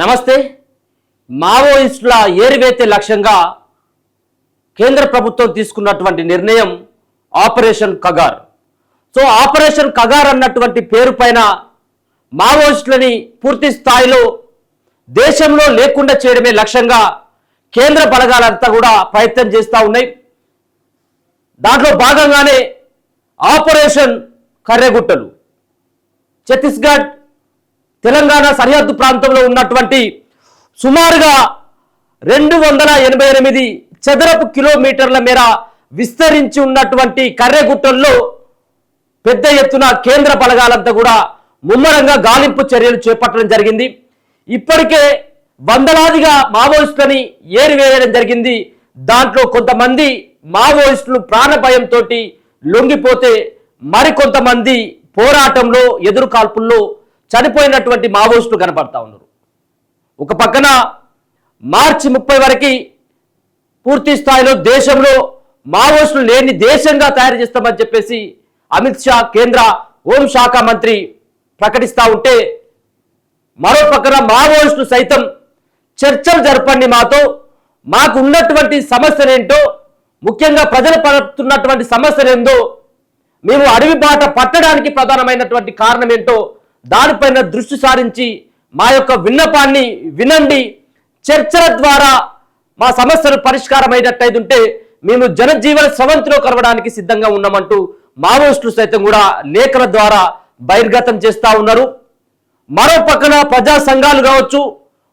నమస్తే. మావోయిస్టుల ఏరివేతే లక్ష్యంగా కేంద్ర ప్రభుత్వం తీసుకున్నటువంటి నిర్ణయం operation Kagar. So operation Kagar అన్నటువంటి పేరు పైన మావోయిస్టులని పూర్తి స్థాయిలో దేశంలో లేకుండా చేయడమే లక్ష్యంగా కేంద్ర బలగాలంతా కూడా ప్రయత్నం చేస్తూ ఉన్నాయి. దాంట్లో భాగంగానే ఆపరేషన్ కర్రెగుట్టలు ఛత్తీస్గఢ్ తెలంగాణ సరిహద్దు ప్రాంతంలో ఉన్నటువంటి సుమారుగా 288 చదరపు కిలోమీటర్ల మేర విస్తరించి ఉన్నటువంటి కర్రెగుట్టల్లో పెద్ద ఎత్తున కేంద్ర బలగాలంతా కూడా ముమ్మరంగా గాలింపు చర్యలు చేపట్టడం జరిగింది. ఇప్పటికే వందలాదిగా మావోయిస్టులని ఏరివేయడం జరిగింది. దాంట్లో కొంతమంది మావోయిస్టులు ప్రాణభయంతో లొంగిపోతే మరికొంతమంది పోరాటంలో ఎదురు కాల్పుల్లో చనిపోయినటువంటి మావోయిస్టులు కనపడతా ఉన్నారు. ఒక పక్కన మార్చి 30 వరకు పూర్తి స్థాయిలో దేశంలో మావోయిస్టులు లేని దేశంగా తయారు చేస్తామని చెప్పేసి అమిత్ షా కేంద్ర హోంశాఖ మంత్రి ప్రకటిస్తూ ఉంటే, మరో పక్కన మావోయిస్టులు సైతం చర్చలు జరపండి, మాకు ఉన్నటువంటి సమస్యలేంటో, ముఖ్యంగా ప్రజలు పడుతున్నటువంటి సమస్యలేందో, మేము అడవి బాట పట్టడానికి ప్రధానమైనటువంటి కారణం ఏంటో దానిపైన దృష్టి సారించి మా యొక్క విన్నపాన్ని వినండి, చర్చల ద్వారా మా సమస్యలు పరిష్కారం అయినట్టయితుంటే మేము జనజీవన స్రవంతిలో కలవడానికి సిద్ధంగా ఉన్నామంటూ మావోయిస్టులు సైతం కూడా లేఖల ద్వారా బహిర్గతం చేస్తూ ఉన్నారు. మరో పక్కన ప్రజా సంఘాలు కావచ్చు,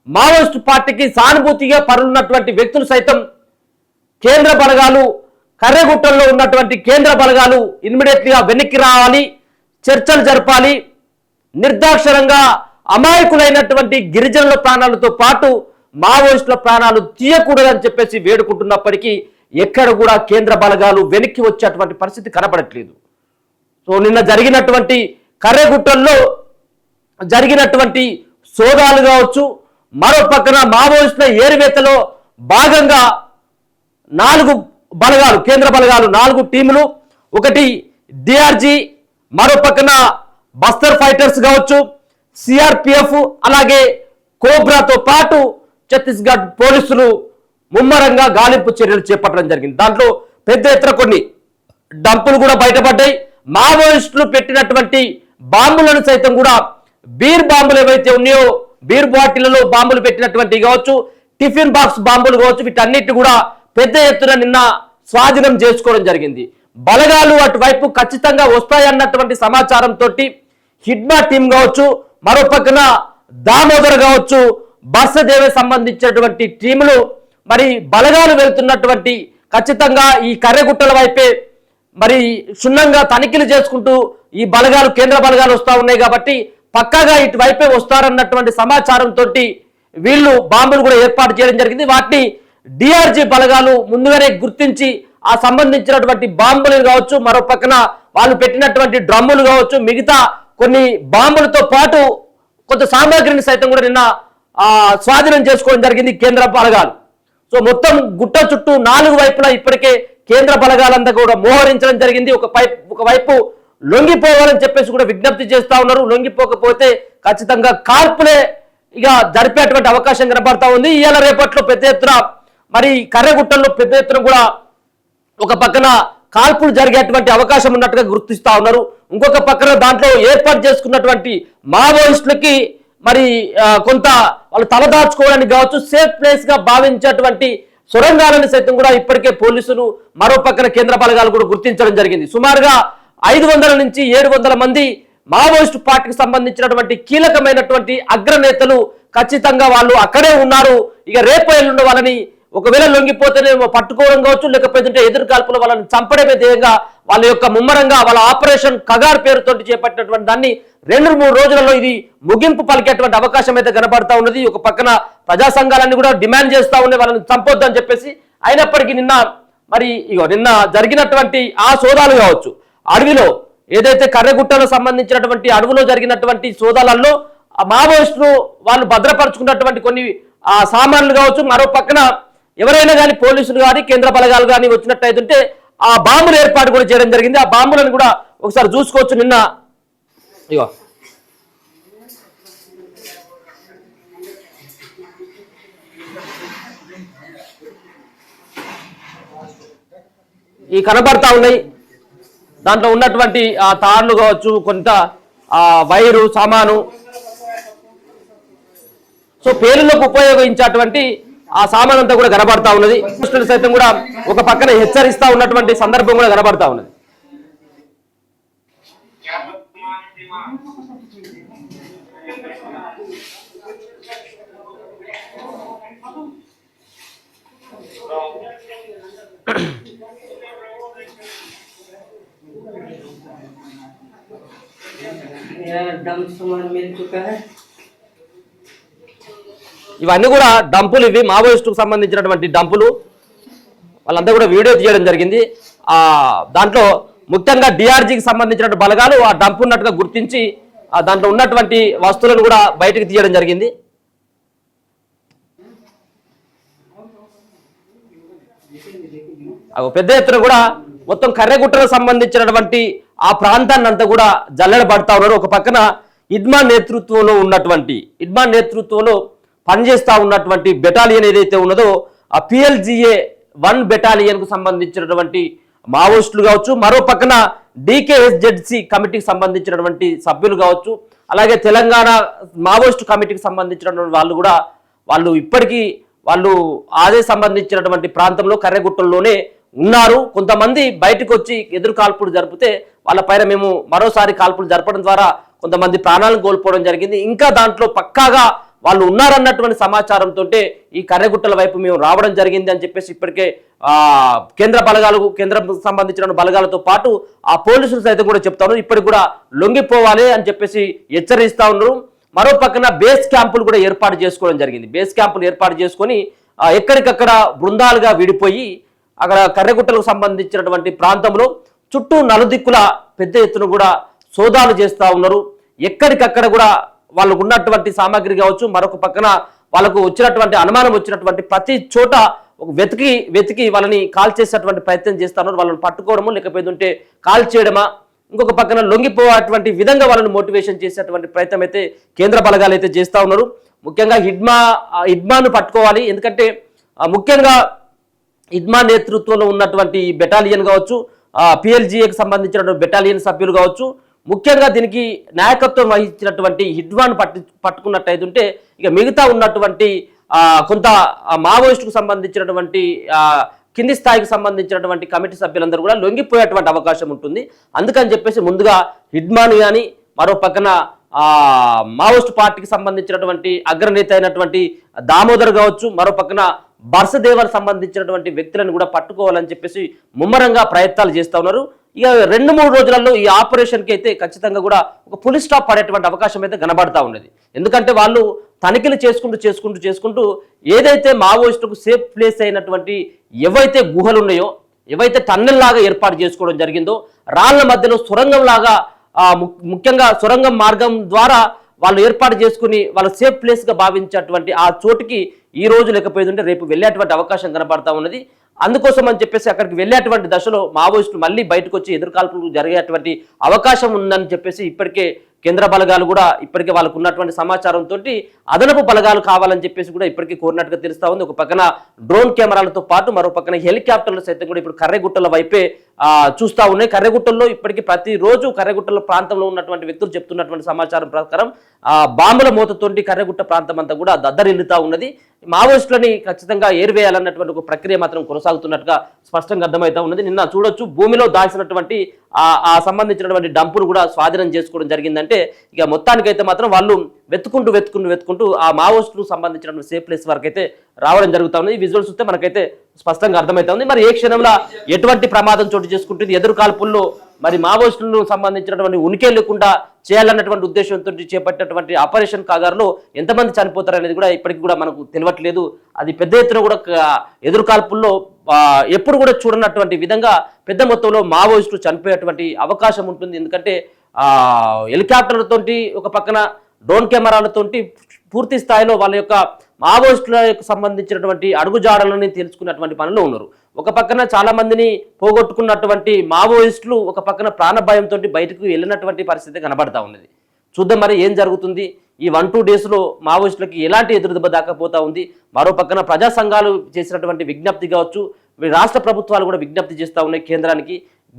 మావోయిస్టు పార్టీకి సానుభూతిగా పరున్నటువంటి వ్యక్తులు సైతం కేంద్ర బలగాలు కర్రెగుట్టల్లో ఉన్నటువంటి కేంద్ర బలగాలు ఇమ్మీడియట్లీగా వెనక్కి రావాలి, చర్చలు జరపాలి, నిర్దాక్షరంగా అమాయకులైనటువంటి గిరిజనుల ప్రాణాలతో పాటు మావోయిస్టుల ప్రాణాలు తీయకూడదని చెప్పేసి వేడుకుంటున్నప్పటికీ ఎక్కడ కూడా కేంద్ర బలగాలు వెనక్కి వచ్చేటువంటి పరిస్థితి కనపడట్లేదు. సో నిన్న జరిగినటువంటి కర్రెగుట్టల్లో జరిగినటువంటి సోదాలు కావచ్చు, మరో పక్కన మావోయిస్టుల ఏరివేతలో భాగంగా 4 బలగాలు, కేంద్ర బలగాలు 4 టీములు, ఒకటి డిఆర్జీ, మరో పక్కన బస్తర్ ఫైటర్స్ కావచ్చు, సిఆర్పిఎఫ్, అలాగే కోబ్రాతో పాటు ఛత్తీస్గఢ్ పోలీసులు ముమ్మరంగా గాలింపు చర్యలు చేపట్టడం జరిగింది. దాంట్లో పెద్ద ఎత్తున కొన్ని డంపులు కూడా బయటపడ్డాయి. మావోయిస్టులు పెట్టినటువంటి బాంబులను సైతం కూడా, బీర్ బాంబులు ఏవైతే ఉన్నాయో, బీర్ బాటిళ్లలో బాంబులు పెట్టినటువంటి కావచ్చు, టిఫిన్ బాక్స్ బాంబులు కావచ్చు, వీటన్నిటి కూడా పెద్ద ఎత్తున నిన్న స్వాధీనం చేసుకోవడం జరిగింది. బలగాలు అటువైపు ఖచ్చితంగా వస్తాయన్నటువంటి సమాచారంతో హిడ్మా టీం కావచ్చు, మరో పక్కన దామోదర్ కావచ్చు, బర్సదేవి సంబంధించినటువంటి టీములు మరి బలగాలు వెళ్తున్నటువంటి ఖచ్చితంగా ఈ కర్రెగుట్టల వైపే మరి క్షుణ్ణంగా తనిఖీలు చేసుకుంటూ ఈ బలగాలు, కేంద్ర బలగాలు వస్తూ ఉన్నాయి కాబట్టి పక్కాగా ఇటువైపే వస్తారన్నటువంటి సమాచారంతో వీళ్ళు బాంబులు కూడా ఏర్పాటు చేయడం జరిగింది. వాటిని డిఆర్జీ బలగాలు ముందుగానే గుర్తించి ఆ సంబంధించినటువంటి బాంబులు కావచ్చు, మరో పక్కన వాళ్ళు పెట్టినటువంటి డ్రమ్ములు కావచ్చు, మిగతా కొన్ని బాంబులతో పాటు కొంత సామాగ్రిని సైతం కూడా నిన్న స్వాధీనం చేసుకోవడం జరిగింది కేంద్ర బలగాలు. సో మొత్తం గుట్ట చుట్టూ 4 వైపులా ఇప్పటికే కేంద్ర బలగాలంతా కూడా మోహరించడం జరిగింది. ఒకవైపు లొంగిపోవాలని చెప్పేసి కూడా విజ్ఞప్తి చేస్తూ ఉన్నారు. లొంగిపోకపోతే ఖచ్చితంగా కాల్పులే ఇక జరిపేటువంటి అవకాశం కనబడతా ఉంది. ఇవాళ రేపట్లో పెద్ద ఎత్తున మరి కర్రెగుట్టల్లో పెద్ద ఎత్తున కూడా ఒక పక్కన కాల్పులు జరిగేటువంటి అవకాశం ఉన్నట్టుగా గుర్తిస్తా ఉన్నారు. ఇంకొక పక్కన దాంట్లో ఏర్పాటు చేసుకున్నటువంటి మావోయిస్టులకి మరి కొంత వాళ్ళు తలదాచుకోవడానికి కావచ్చు, సేఫ్ ప్లేస్ గా భావించేటువంటి సొరంగాలను సైతం కూడా ఇప్పటికే పోలీసులు, మరో పక్కన కేంద్ర బలగాలు కూడా గుర్తించడం జరిగింది. సుమారుగా 500 నుంచి 700 మంది మావోయిస్టు పార్టీకి సంబంధించినటువంటి కీలకమైనటువంటి అగ్రనేతలు ఖచ్చితంగా వాళ్ళు అక్కడే ఉన్నారు. ఇక రేపు ఎల్లుండి వాళ్ళని ఒకవేళ లొంగిపోతేనేమో పట్టుకోవడం కావచ్చు, లేకపోతే ఎదురు కాల్పులు వాళ్ళని చంపడమే ధ్యేయంగా వాళ్ళ యొక్క ముమ్మరంగా వాళ్ళ ఆపరేషన్ కగార్ పేరుతోటి చేపట్టినటువంటి దాన్ని 2-3 రోజులలో ఇది ముగింపు పలికేటువంటి అవకాశం అయితే కనబడతా ఉన్నది. ఒక పక్కన ప్రజా సంఘాలన్నీ కూడా డిమాండ్ చేస్తూ ఉన్నాయి వాళ్ళని చంపొద్దు అని చెప్పేసి. అయినప్పటికీ నిన్న జరిగినటువంటి ఆ సోదాలు కావచ్చు, అడవిలో ఏదైతే కర్రెగుట్టలో సంబంధించినటువంటి అడవిలో జరిగినటువంటి సోదాలలో మావోయిస్టులు వాళ్ళు భద్రపరుచుకున్నటువంటి కొన్ని సామాన్లు కావచ్చు, మరో పక్కన ఎవరైనా కానీ పోలీసులు కానీ కేంద్ర బలగాలు కానీ వచ్చినట్టయితే ఆ బాంబులు ఏర్పాటు కూడా చేయడం జరిగింది. ఆ బాంబులను కూడా ఒకసారి చూసుకోవచ్చు. నిన్న ఇగో ఈ కనబడతా ఉన్నాయి. దాంట్లో ఉన్నటువంటి ఆ తార్లు కావచ్చు, కొంత వైరు సామాను, సో పేలులకు ఉపయోగించేటువంటి ఆ సామాన్ అంతా కూడా కనబడతా ఉన్నది. సైతం కూడా ఒక పక్కన హెచ్చరిస్తా ఉన్నటువంటి సందర్భం కూడా కనబడతా ఉన్నది. ఇవన్నీ కూడా డంపులు, ఇవి మావోయిస్టుకు సంబంధించినటువంటి డంపులు. వాళ్ళంతా కూడా వీడియో తీయడం జరిగింది. దాంట్లో ముఖ్యంగా డిఆర్జీకి సంబంధించిన బలగాలు ఆ డంప్ ఉన్నట్టుగా గుర్తించి దాంట్లో ఉన్నటువంటి వస్తువులను కూడా బయటకు తీయడం జరిగింది. పెద్ద ఎత్తున కూడా మొత్తం కర్రెగుట్టలకు సంబంధించినటువంటి ఆ ప్రాంతాన్ని అంతా కూడా జల్లెడబడతా ఉన్నారు. ఒక పక్కన ఇడ్మా నేతృత్వంలో పనిచేస్తా ఉన్నటువంటి బెటాలియన్ ఏదైతే ఉన్నదో ఆ PLGA 1 బెటాలియన్ కు సంబంధించినటువంటి మావోయిస్టులు కావచ్చు, మరో పక్కన DKSZC కమిటీకి సంబంధించినటువంటి సభ్యులు కావచ్చు, అలాగే తెలంగాణ మావోయిస్టు కమిటీకి సంబంధించినటువంటి వాళ్ళు ఇప్పటికీ అదే సంబంధించినటువంటి ప్రాంతంలో కర్రెగుట్టల్లోనే ఉన్నారు. కొంతమంది బయటకు వచ్చి ఎదురు కాల్పులు జరిపితే వాళ్ళ పైన మేము మరోసారి కాల్పులు జరపడం ద్వారా కొంతమంది ప్రాణాలను కోల్పోవడం జరిగింది. ఇంకా దాంట్లో పక్కాగా వాళ్ళు ఉన్నారన్నటువంటి సమాచారంతో ఈ కర్రెగుట్టల వైపు మేము రావడం జరిగింది అని చెప్పేసి ఇప్పటికే కేంద్రం సంబంధించిన బలగాలతో పాటు ఆ పోలీసులు సైతం కూడా చెప్తా ఉన్నారు. ఇప్పటికి కూడా లొంగిపోవాలి అని చెప్పేసి హెచ్చరిస్తా ఉన్నారు. మరో పక్కన బేస్ క్యాంపులు కూడా ఏర్పాటు చేసుకోవడం జరిగింది. బేస్ క్యాంపులు ఏర్పాటు చేసుకొని ఎక్కడికక్కడ బృందాలుగా విడిపోయి అక్కడ కర్రెగుట్టలకు సంబంధించినటువంటి ప్రాంతంలో చుట్టూ నలుదిక్కుల పెద్ద ఎత్తున కూడా సోదాలు చేస్తూ ఉన్నారు. ఎక్కడికక్కడ కూడా వాళ్ళకు ఉన్నటువంటి సామాగ్రి కావచ్చు, మరొక పక్కన వాళ్ళకు వచ్చినటువంటి అనుమానం వచ్చినటువంటి ప్రతి చోట వెతికి వాళ్ళని కాల్ చేసేటువంటి ప్రయత్నం చేస్తా ఉన్నారు. వాళ్ళని పట్టుకోవడము, లేకపోతే కాల్ చేయడమా, ఇంకొక పక్కన లొంగిపోయేటువంటి విధంగా వాళ్ళని మోటివేషన్ చేసేటువంటి ప్రయత్నం అయితే కేంద్ర బలగాలు అయితే చేస్తూ ఉన్నారు. ముఖ్యంగా ఇడ్మాను పట్టుకోవాలి. ఎందుకంటే ముఖ్యంగా ఇడ్మా నేతృత్వంలో ఉన్నటువంటి బెటాలియన్ కావచ్చు, PLGAకి సంబంధించినటువంటి బెటాలియన్ సభ్యులు కావచ్చు, ముఖ్యంగా దీనికి నాయకత్వం వహించినటువంటి హిడ్మాను పట్టుకున్నట్టయితే ఇక మిగతా ఉన్నటువంటి కొంత మావోయిస్టుకు సంబంధించినటువంటి కింది స్థాయికి సంబంధించినటువంటి కమిటీ సభ్యులందరూ కూడా లొంగిపోయేటువంటి అవకాశం ఉంటుంది. అందుకని చెప్పేసి ముందుగా హిడ్మాన్ కానీ, మరో పక్కన మావోయిస్టు పార్టీకి సంబంధించినటువంటి అగ్రనేత అయినటువంటి దామోదర్ కావచ్చు, మరో పక్కన బర్సదేవర్ సంబంధించినటువంటి వ్యక్తులను కూడా పట్టుకోవాలని చెప్పేసి ముమ్మరంగా ప్రయత్నాలు చేస్తూ ఉన్నారు. ఇక 2-3 రోజులలో ఈ ఆపరేషన్కి అయితే ఖచ్చితంగా కూడా ఒక ఫుల్ స్టాప్ పడేటువంటి అవకాశం అయితే కనబడతా ఉన్నది. ఎందుకంటే వాళ్ళు తనిఖీలు చేసుకుంటూ ఏదైతే మావోయిస్టులకు సేఫ్ ప్లేస్ అయినటువంటి ఏవైతే గుహలు ఉన్నాయో, ఏవైతే టన్నెల్ లాగా ఏర్పాటు చేసుకోవడం జరిగిందో, రాళ్ల మధ్యలో సొరంగం లాగా ముఖ్యంగా సొరంగం మార్గం ద్వారా వాళ్ళు ఏర్పాటు చేసుకుని వాళ్ళ సేఫ్ ప్లేస్గా భావించేటువంటి ఆ చోటుకి ఈ రోజు లేకపోయిందంటే రేపు వెళ్ళేటువంటి అవకాశం కనబడతా ఉన్నది. అందుకోసం అని చెప్పేసి అక్కడికి వెళ్ళేటువంటి దశలో మావోయిస్టులు మళ్ళీ బయటకు వచ్చి ఎదురుకాల్పులు జరిగేటువంటి అవకాశం ఉందని చెప్పేసి ఇప్పటికే కేంద్ర బలగాలు కూడా ఇప్పటికే వాళ్ళకు ఉన్నటువంటి సమాచారంతో అదనపు బలగాలు కావాలని చెప్పేసి కూడా ఇప్పటికీ కోరినట్టుగా తెలుస్తా ఉంది. ఒక పక్కన డ్రోన్ కెమెరాలతో పాటు మరో పక్కన హెలికాప్టర్లు సైతం కూడా ఇప్పుడు కర్రెగుట్టల వైపే చూస్తూ ఉన్నాయి. కర్రెగుట్టల్లో ఇప్పటికీ ప్రతిరోజు కర్రెగుట్టల ప్రాంతంలో ఉన్నటువంటి వ్యక్తులు చెప్తున్నటువంటి సమాచారం ప్రకారం బాంబుల మూతతోటి కర్రెగుట్ట ప్రాంతం అంతా కూడా దద్దరిల్లుతా ఉన్నది. మావోయిస్టులని ఖచ్చితంగా ఏరివేయాలన్నటువంటి ఒక ప్రక్రియ మాత్రం కొనసాగుతున్నట్టుగా స్పష్టంగా అర్థమవుతా ఉన్నది. నిన్న చూడొచ్చు, భూమిలో దాల్చినటువంటి ఆ సంబంధించినటువంటి డంపును కూడా స్వాధీనం చేసుకోవడం జరిగిందంటే ఇక మొత్తానికైతే మాత్రం వాళ్ళు వెతుకుంటూ ఆ మావోయిస్టులకు సంబంధించినటువంటి సేఫ్ ప్లేస్ వరకు అయితే రావడం జరుగుతూ ఉంది. ఈ విజువల్స్ చూస్తే మనకైతే స్పష్టంగా అర్థమవుతా ఉంది. మరి ఏ క్షణంలో ఎటువంటి ప్రమాదం చోటు చేసుకుంటుంది, ఎదురు కాల్పుల్లో మరి మావోయిస్టులకు సంబంధించినటువంటి ఉనికి లేకుండా చేయాలన్నటువంటి ఉద్దేశంతో చేపట్టినటువంటి ఆపరేషన్ కాగారులో ఎంతమంది చనిపోతారనేది కూడా ఇప్పటికీ కూడా మనకు తెలియట్లేదు. అది పెద్ద ఎత్తున కూడా ఎదురు కాల్పుల్లో ఎప్పుడు కూడా చూడనటువంటి విధంగా పెద్ద మొత్తంలో మావోయిస్టులు చనిపోయేటువంటి అవకాశం ఉంటుంది. ఎందుకంటే హెలికాప్టర్లతోటి ఒక పక్కన డ్రోన్ కెమెరాలతోటి పూర్తి స్థాయిలో వాళ్ళ యొక్క మావోయిస్టులకు సంబంధించినటువంటి అడుగుజాడలని తెలుసుకున్నటువంటి పనిలో ఉన్నారు. ఒక పక్కన చాలా మందిని పోగొట్టుకున్నటువంటి మావోయిస్టులు ఒక పక్కన ప్రాణభయంతో బయటకు వెళ్ళినటువంటి పరిస్థితి కనబడతా ఉన్నది. చూద్దాం మరి ఏం జరుగుతుంది. ఈ 1-2 డేస్లో మావోయిస్టులకి ఎలాంటి ఎదురుదెబ్బ దాకపోతా ఉంది. మరో పక్కన ప్రజా సంఘాలు చేసినటువంటి విజ్ఞప్తి కావచ్చు, రాష్ట్ర ప్రభుత్వాలు కూడా విజ్ఞప్తి చేస్తూ ఉన్నాయి కేంద్రానికి.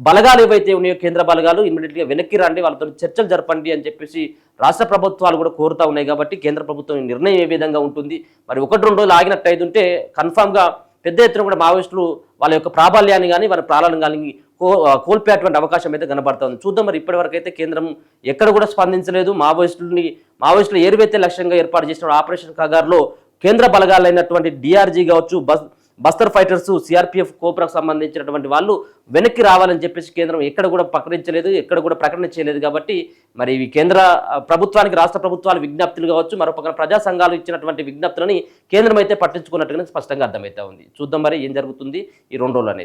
బలగాలు ఏవైతే ఉన్నాయో కేంద్ర బలగాలు ఇమ్మీడియట్గా వెనక్కి రండి, వాళ్ళతో చర్చలు జరపండి అని చెప్పేసి రాష్ట్ర ప్రభుత్వాలు కూడా కోరుతా ఉన్నాయి. కాబట్టి కేంద్ర ప్రభుత్వం నిర్ణయం ఏ విధంగా ఉంటుంది, మరి 1-2 రోజులు ఆగినట్టు అయితే కన్ఫామ్గా పెద్ద ఎత్తున కూడా మావోయిస్టులు వాళ్ళ యొక్క ప్రాబల్యాన్ని కానీ వాళ్ళ ప్రాణాలను కానీ కోల్పోయేటువంటి అవకాశం అయితే కనబడుతుంది. చూద్దాం. మరి ఇప్పటివరకు అయితే కేంద్రం ఎక్కడ కూడా స్పందించలేదు. మావోయిస్టులు ఏరువైతే లక్ష్యంగా ఏర్పాటు చేసిన ఆపరేషన్ కగార్లో కేంద్ర బలగాలైనటువంటి డిఆర్జీ కావచ్చు, బస్తర్ ఫైటర్స్, సిఆర్పిఎఫ్, కోబ్రాకు సంబంధించినటువంటి వాళ్ళు వెనక్కి రావాలని చెప్పేసి కేంద్రం ఎక్కడ కూడా ప్రకటించలేదు, ఎక్కడ కూడా ప్రకటన చేయలేదు. కాబట్టి మరి ఇవి కేంద్ర ప్రభుత్వానికి రాష్ట్ర ప్రభుత్వాల విజ్ఞప్తులు కావచ్చు, మరొక ప్రజా సంఘాలు ఇచ్చినటువంటి విజ్ఞప్తులని కేంద్రం అయితే పట్టించుకున్నట్టుగానే స్పష్టంగా అర్థమవుతా ఉంది. చూద్దాం మరి ఏం జరుగుతుంది ఈ 2 రోజులు అనేది.